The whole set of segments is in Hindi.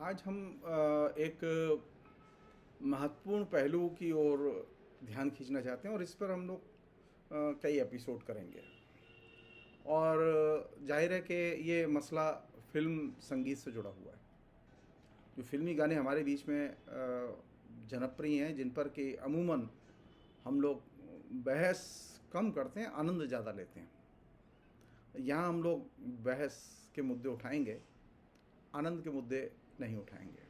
आज हम एक महत्वपूर्ण पहलू की ओर ध्यान खींचना चाहते हैं और इस पर हम लोग कई एपिसोड करेंगे। और जाहिर है कि ये मसला फिल्म संगीत से जुड़ा हुआ है। जो फिल्मी गाने हमारे बीच में जनप्रिय हैं, जिन पर कि अमूमन हम लोग बहस कम करते हैं, आनंद ज़्यादा लेते हैं। यहाँ हम लोग बहस के मुद्दे उठाएंगे, आनंद के मुद्दे नहीं उठाएंगे।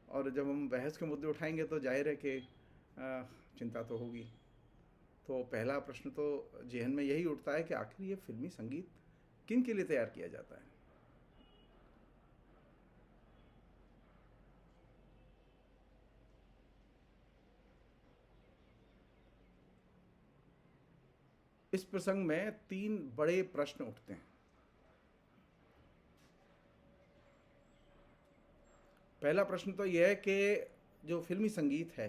और जब हम बहस के मुद्दे उठाएंगे तो जाहिर है कि चिंता तो होगी। तो पहला प्रश्न तो जेहन में यही उठता है कि आखिर ये फिल्मी संगीत किन के लिए तैयार किया जाता है। इस प्रसंग में तीन बड़े प्रश्न उठते हैं। पहला प्रश्न तो यह है कि जो फिल्मी संगीत है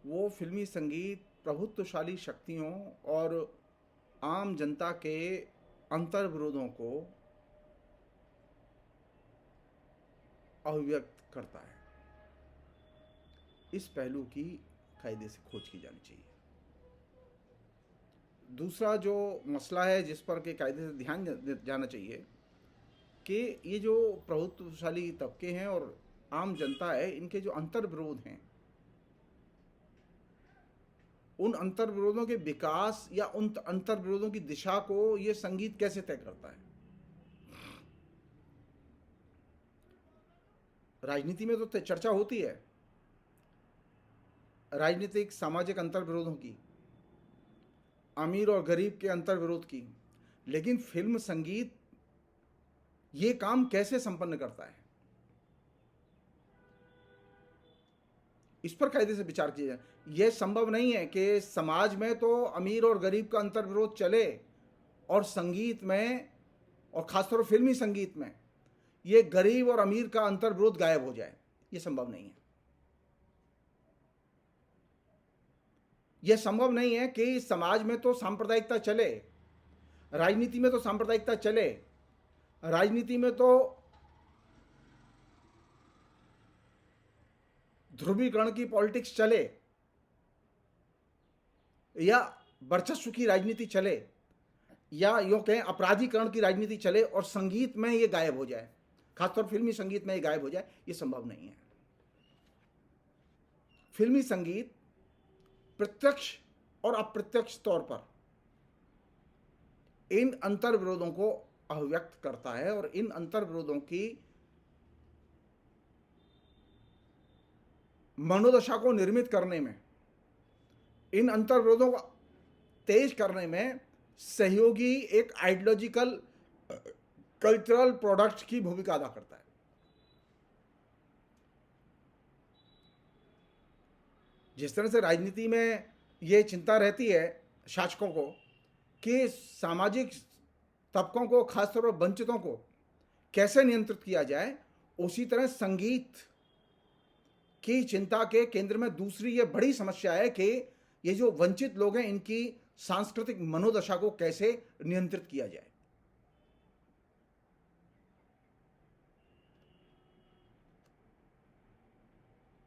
वो फिल्मी संगीत प्रभुत्वशाली शक्तियों और आम जनता के अंतर विरोधों को अभिव्यक्त करता है। इस पहलू की कायदे से खोज की जानी चाहिए। दूसरा जो मसला है जिस पर के कायदे से ध्यान जाना चाहिए कि ये जो प्रभुत्वशाली तबके हैं और आम जनता है, इनके जो अंतर विरोध हैं, उन अंतर विरोधों के विकास या उन अंतर विरोधों की दिशा को ये संगीत कैसे तय करता है। राजनीति में तो चर्चा होती है राजनीतिक सामाजिक अंतर विरोधों की, अमीर और गरीब के अंतर विरोध की, लेकिन फिल्म संगीत ये काम कैसे संपन्न करता है, इस पर कायदे से विचार किया जाए। यह संभव नहीं है कि समाज में तो अमीर और गरीब का अंतर विरोध चले और संगीत में, और खासतौर पर फिल्मी संगीत में, ये गरीब और अमीर का अंतर विरोध गायब हो जाए। यह संभव नहीं है। यह संभव नहीं है कि समाज में तो सांप्रदायिकता चले, राजनीति में तो सांप्रदायिकता चले, राजनीति में तो ध्रुवीकरण की पॉलिटिक्स चले या वर्चस्व की राजनीति चले या यूँ कहें अपराधीकरण की राजनीति चले और संगीत में ये गायब हो जाए, खासतौर फिल्मी संगीत में ये गायब हो जाए, ये संभव नहीं है। फिल्मी संगीत प्रत्यक्ष और अप्रत्यक्ष तौर पर इन अंतर विरोधों को अभिव्यक्त करता है और इन अंतर विरोधों की मनोदशा को निर्मित करने में, इन अंतर विरोधों को तेज करने में सहयोगी एक आइडियोलॉजिकल कल्चरल प्रोडक्ट की भूमिका अदा करता है। जिस तरह से राजनीति में ये चिंता रहती है शासकों को कि सामाजिक तबकों को, खासतौर पर वंचितों को कैसे नियंत्रित किया जाए, उसी तरह संगीत की चिंता के केंद्र में दूसरी ये बड़ी समस्या है कि ये जो वंचित लोग हैं, इनकी सांस्कृतिक मनोदशा को कैसे नियंत्रित किया जाए।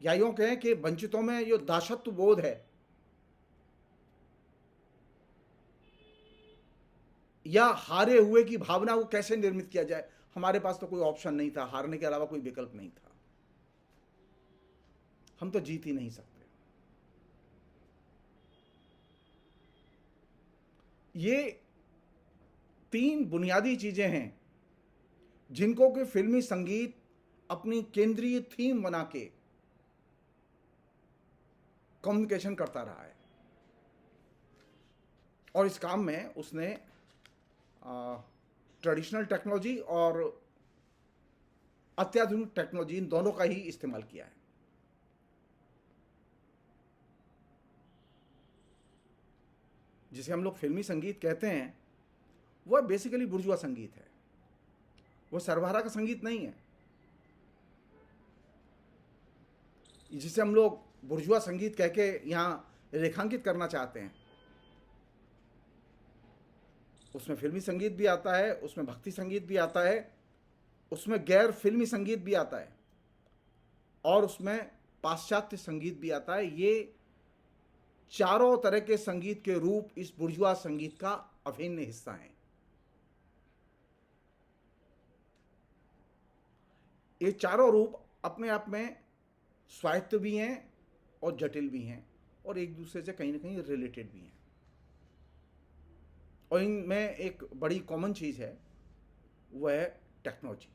या यूं कहें कि वंचितों में जो दासत्व बोध है या हारे हुए की भावना को कैसे निर्मित किया जाए। हमारे पास तो कोई ऑप्शन नहीं था, हारने के अलावा कोई विकल्प नहीं था, हम तो जीत ही नहीं सकते। ये तीन बुनियादी चीजें हैं जिनको कि फिल्मी संगीत अपनी केंद्रीय थीम बना के कम्युनिकेशन करता रहा है और इस काम में उसने ट्रेडिशनल टेक्नोलॉजी और अत्याधुनिक टेक्नोलॉजी, इन दोनों का ही इस्तेमाल किया है। जिसे हम लोग फिल्मी संगीत कहते हैं वह बेसिकली बुर्जुआ संगीत है, वो सरबराह का संगीत नहीं है। जिसे हम लोग बुर्जुआ संगीत कह के यहाँ रेखांकित करना चाहते हैं, उसमें फिल्मी संगीत भी आता है, उसमें भक्ति संगीत भी आता है उसमें गैर फिल्मी संगीत भी आता है और उसमें पाश्चात्य संगीत भी आता है। ये चारों तरह के संगीत के रूप इस बुर्जुआ संगीत का अभिन्न हिस्सा हैं। ये चारों रूप अपने आप में स्वायत्त भी हैं और जटिल भी हैं और एक दूसरे से कहीं ना कहीं रिलेटेड भी हैं। और इनमें एक बड़ी कॉमन चीज़ है, वह है टेक्नोलॉजी,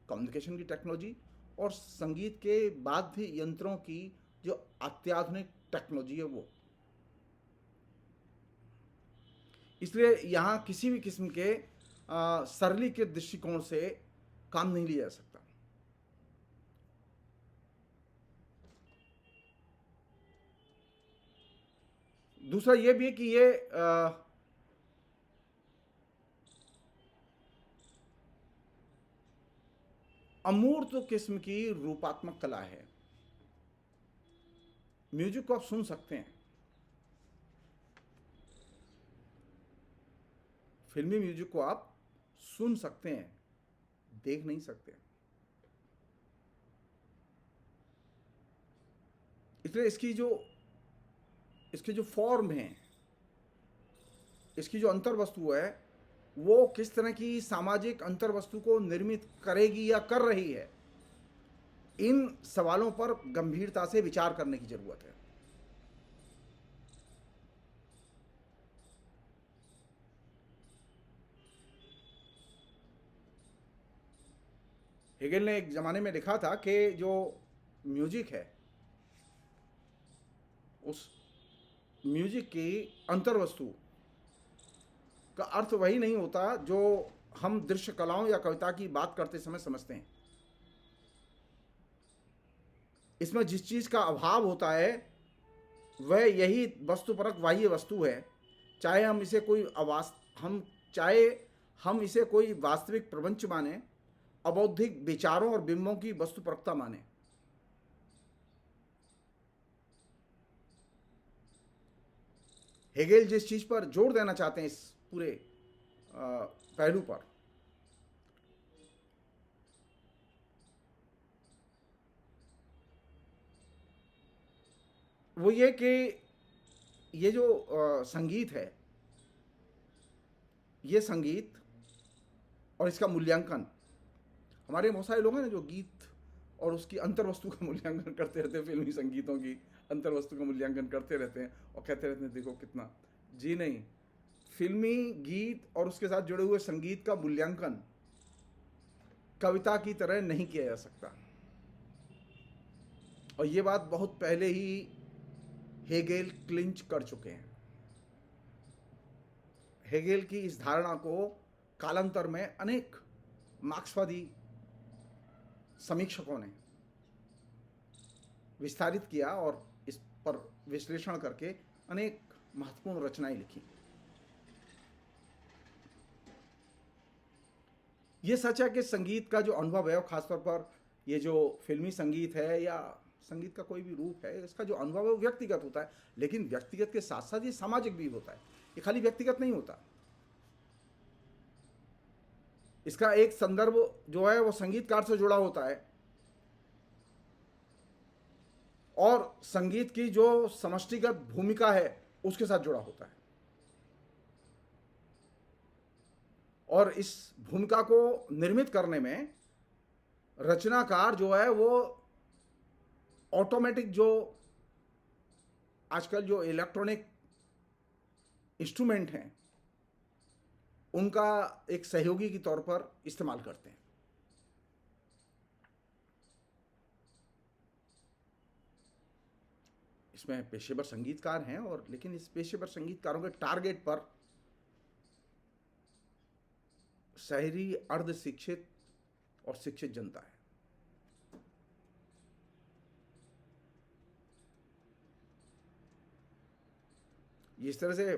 कम्युनिकेशन की टेक्नोलॉजी और संगीत के वाद्य यंत्रों की जो अत्याधुनिक टेक्नोलॉजी है वो। इसलिए यहाँ किसी भी किस्म के सरलीकृत दृष्टिकोण से काम नहीं लिया जा सकता। दूसरा ये भी है कि ये अमूर्त किस्म की रूपात्मक कला है। म्यूजिक को आप सुन सकते हैं, फिल्मी म्यूजिक को आप सुन सकते हैं, देख नहीं सकते। इसलिए इसकी जो फॉर्म है, इसकी जो अंतर्वस्तु है, वो किस तरह की सामाजिक अंतर्वस्तु को निर्मित करेगी या कर रही है, इन सवालों पर गंभीरता से विचार करने की जरूरत है। हेगेल ने एक जमाने में लिखा था कि जो म्यूजिक है, उस म्यूजिक की अंतर्वस्तु का अर्थ वही नहीं होता जो हम दृश्य कलाओं या कविता की बात करते समय समझते हैं। इसमें जिस चीज का अभाव होता है वह यही वस्तुपरक बाह्य वस्तु है, चाहे हम इसे कोई वास्तविक प्रपंच माने, अबौद्धिक विचारों और बिंबों की वस्तुपरकता माने। हेगेल जिस चीज पर जोर देना चाहते हैं इस पूरे पहलू पर, वो ये कि ये जो संगीत है, ये संगीत और इसका मूल्यांकन, हमारे बहुत सारे लोग हैं ना जो गीत और उसकी अंतर्वस्तु का मूल्यांकन करते रहते हैं, फिल्मी संगीतों की अंतर्वस्तु का मूल्यांकन करते रहते हैं और कहते रहते हैं देखो कितना। जी नहीं, फिल्मी गीत और उसके साथ जुड़े हुए संगीत का मूल्यांकन कविता की तरह नहीं किया जा सकता। और ये बात बहुत पहले ही हेगेल क्लिंच कर चुके हैं। हेगेल की इस धारणा को कालांतर में अनेक मार्क्सवादी समीक्षकों ने विस्तारित किया और इस पर विश्लेषण करके अनेक महत्वपूर्ण रचनाएं लिखी। ये सच है कि संगीत का जो अनुभव है, खासतौर पर ये जो फिल्मी संगीत है या संगीत का कोई भी रूप है, इसका जो अनुभव है वो व्यक्तिगत होता है, लेकिन व्यक्तिगत के साथ साथ ये सामाजिक भी होता है। ये खाली व्यक्तिगत नहीं होता। इसका एक संदर्भ जो है वो संगीतकार से जुड़ा होता है और संगीत की जो समष्टिगत भूमिका है उसके साथ जुड़ा होता है। और इस भूमिका को निर्मित करने में रचनाकार जो है वो ऑटोमेटिक, जो आजकल जो इलेक्ट्रॉनिक इंस्ट्रूमेंट हैं उनका एक सहयोगी के तौर पर इस्तेमाल करते हैं। इसमें पेशेवर संगीतकार हैं और लेकिन इस पेशेवर संगीतकारों के टारगेट पर शहरी अर्ध शिक्षित और शिक्षित जनता है। इस तरह से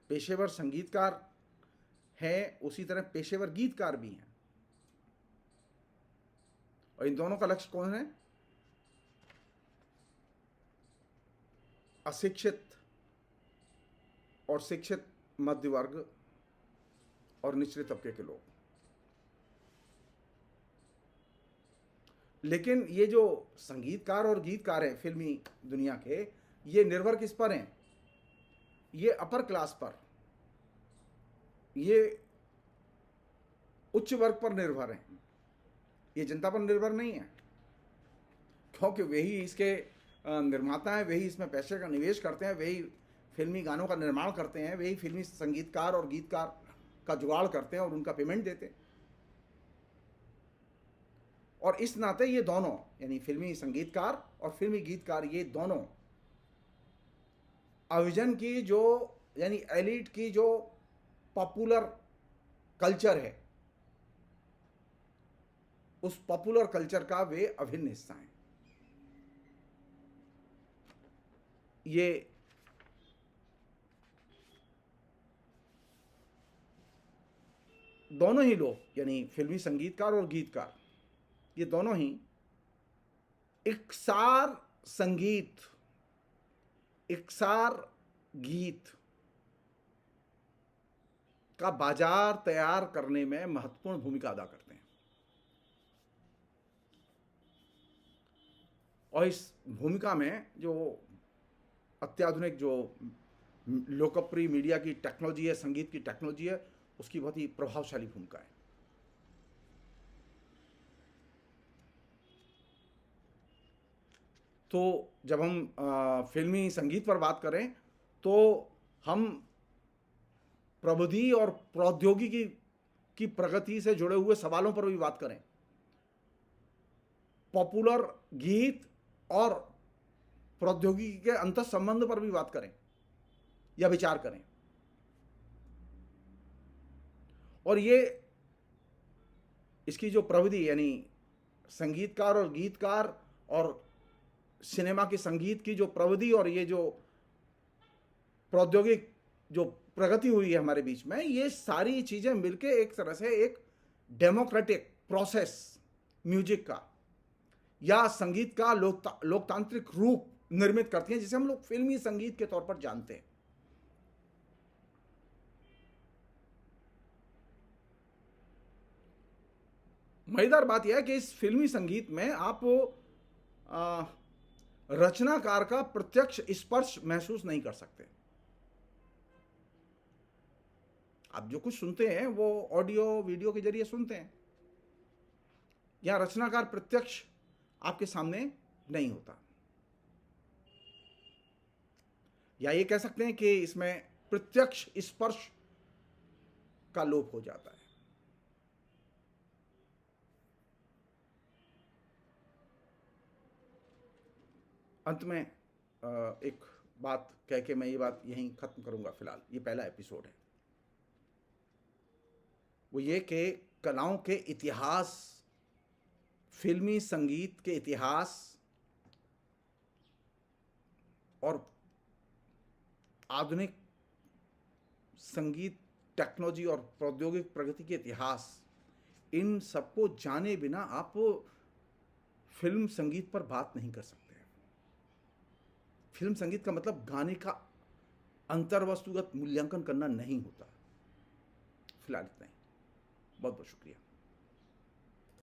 पेशेवर संगीतकार हैं, उसी तरह पेशेवर गीतकार भी हैं। और इन दोनों का लक्ष्य कौन है? अशिक्षित और शिक्षित मध्य वर्ग और निचले तबके के लोग। लेकिन ये जो संगीतकार और गीतकार हैं फिल्मी दुनिया के, ये निर्भर किस पर हैं? ये अपर क्लास पर, ये उच्च वर्ग पर निर्भर हैं, ये जनता पर निर्भर नहीं है, क्योंकि वही इसके निर्माता हैं, वही इसमें पैसे का निवेश करते हैं, वही फिल्मी गानों का निर्माण करते हैं, वही फिल्मी संगीतकार और गीतकार का जुगाड़ करते हैं और उनका पेमेंट देते हैं। और इस नाते ये दोनों, यानी फिल्मी संगीतकार और फिल्मी गीतकार, ये दोनों अविजन की जो, यानी एलिट की जो पॉपुलर कल्चर है, उस पॉपुलर कल्चर का वे अभिन्न हिस्सा हैं। ये दोनों ही लोग, यानी फिल्मी संगीतकार और गीतकार, ये दोनों ही इकसार संगीत, इकसार गीत का बाजार तैयार करने में महत्वपूर्ण भूमिका अदा करते हैं। और इस भूमिका में जो अत्याधुनिक जो लोकप्रिय मीडिया की टेक्नोलॉजी है, संगीत की टेक्नोलॉजी है, उसकी बहुत ही प्रभावशाली भूमिका है। तो जब हम फिल्मी संगीत पर बात करें तो हम प्रविधि और प्रौद्योगिकी की प्रगति से जुड़े हुए सवालों पर भी बात करें, पॉपुलर गीत और प्रौद्योगिकी के अंतर संबंध पर भी बात करें या विचार करें। और ये इसकी जो प्रविधि, यानी संगीतकार और गीतकार और सिनेमा की संगीत की जो प्रविधि और ये जो प्रौद्योगिक जो प्रगति हुई है हमारे बीच में, ये सारी चीजें मिलके एक तरह से एक डेमोक्रेटिक प्रोसेस म्यूजिक का या संगीत का लोकतांत्रिक रूप निर्मित करती हैं, जिसे हम लोग फिल्मी संगीत के तौर पर जानते हैं। मजेदार बात यह है कि इस फिल्मी संगीत में आप रचनाकार का प्रत्यक्ष स्पर्श महसूस नहीं कर सकते। आप जो कुछ सुनते हैं वो ऑडियो वीडियो के जरिए सुनते हैं, या रचनाकार प्रत्यक्ष आपके सामने नहीं होता, या ये कह सकते हैं कि इसमें प्रत्यक्ष स्पर्श का लोप हो जाता है। अंत में एक बात कह के मैं ये बात यहीं खत्म करूंगा। फिलहाल ये पहला एपिसोड है, वो ये कि कलाओं के इतिहास, फिल्मी संगीत के इतिहास और आधुनिक संगीत टेक्नोलॉजी और प्रौद्योगिक प्रगति के इतिहास, इन सबको जाने बिना आप फिल्म संगीत पर बात नहीं कर सकते। फिल्म संगीत का मतलब गाने का अंतर्वस्तुगत मूल्यांकन करना नहीं होता। फिलहाल इतना ही। बहुत बहुत शुक्रिया।